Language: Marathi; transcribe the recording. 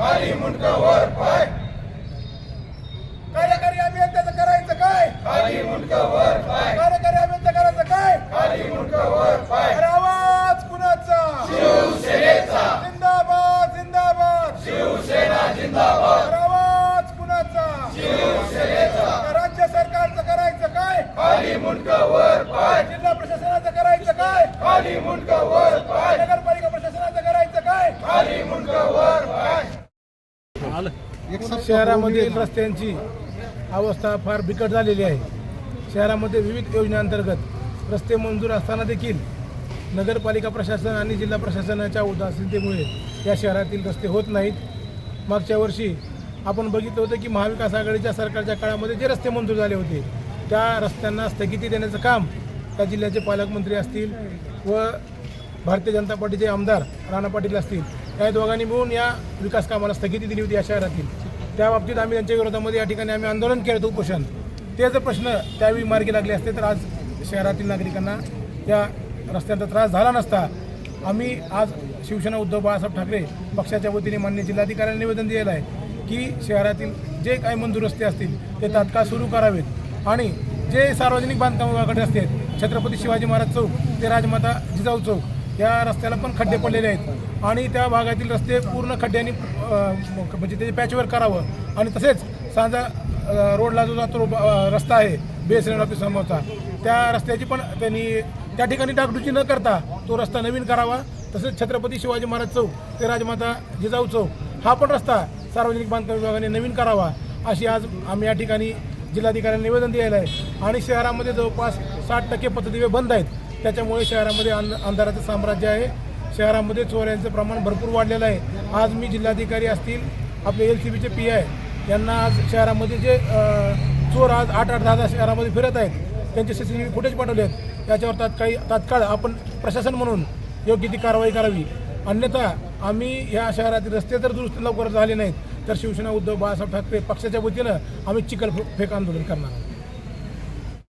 खाली मुंडका वर पाय, कार्यकारी अभियंत्याचं करायचं काय, खाली मुंडका वर पाय, कार्यकारी अभियंता करायचं काय, खाली मुंडका वर पाय, अरे आवाज कुणाचा, शिवसेनेचा, जिंदाबाद जिंदाबाद, शिवसेना जिंदाबाद, अरे आवाज कुणाचा, शिवसेनेचा, राज्य सरकारचं करायचं काय, खाली मुंडका वर पाय, जिल्हा प्रशासनाचं करायचं काय, खाली मुंडका वर पाय, नगरपालिका प्रशासनाचं करायचं काय, खाली मुंडका वर पाय. शहरामधील रस्त्यांची अवस्था फार बिकट झालेली आहे. शहरामध्ये विविध योजनेअंतर्गत रस्ते मंजूर असताना देखील नगरपालिका प्रशासन आणि जिल्हा प्रशासनाच्या उदासीनतेमुळे या शहरातील रस्ते होत नाहीत. मागच्या वर्षी आपण बघितलं होतं की महाविकास आघाडीच्या सरकारच्या काळामध्ये जे रस्ते मंजूर झाले होते त्या रस्त्यांना स्थगिती देण्याचं काम त्या जिल्ह्याचे पालकमंत्री असतील व भारतीय जनता पार्टीचे आमदार राणा पाटील असतील या दोघांनी मिळून या विकास कामाला स्थगिती दिली होती या शहरातील. त्या बाबतीत आम्ही त्यांच्या विरोधामध्ये या ठिकाणी आम्ही आंदोलन केलं होतं, उपोषण. ते जर प्रश्न त्यावेळी मार्गी लागले असते तर आज शहरातील नागरिकांना या रस्त्यांचा त्रास झाला नसता. आम्ही आज शिवसेना उद्धव बाळासाहेब ठाकरे पक्षाच्या वतीने माननीय जिल्हाधिकाऱ्यांना निवेदन दिलेलं आहे की शहरातील जे काही मंजूर रस्ते असतील ते तात्काळ सुरू करावेत आणि जे सार्वजनिक बांधकाम विभागाकडे असतात छत्रपती शिवाजी महाराज चौक ते राजमाता जिजाऊ चौक या रस्त्याला पण खड्डे पडलेले आहेत आणि त्या भागातील रस्ते पूर्ण खड्ड्यांनी म्हणजे त्याचे पॅचवर्क करावं आणि तसेच सांजा रोडला जो जातो रस्ता आहे BSNL ऑफिस समोरचा त्या रस्त्याची पण त्यांनी त्या ठिकाणी डागडुजी न करता तो रस्ता नवीन करावा. तसेच छत्रपती शिवाजी महाराज चौक ते राजमाता जिजाऊ चौक हा पण रस्ता सार्वजनिक बांधकाम विभागाने नवीन करावा अशी आज आम्ही या ठिकाणी जिल्हाधिकाऱ्यांना निवेदन द्यायला आहे. आणि शहरामध्ये जवळपास 60% पथदिवे बंद आहेत. त्याच्यामुळे शहरामध्ये अंधाराचं साम्राज्य आहे. शहरामध्ये चोऱ्यांचं प्रमाण भरपूर वाढलेलं आहे. आज मी जिल्हाधिकारी असतील आपले LCBचे PI यांना आज शहरामध्ये जे चोर आज 8-10 शहरामध्ये फिरत आहेत त्यांचे CCTV फुटेज पाठवले आहेत. त्याच्यावर तात्काळ आपण प्रशासन म्हणून योग्य ती कारवाई करावी. अन्यथा आम्ही ह्या शहरातील रस्ते जर दुरुस्त लवकर झाले नाहीत तर शिवसेना उद्धव बाळासाहेब ठाकरे पक्षाच्या वतीनं आम्ही चिखल फेक आंदोलन करणार आहोत.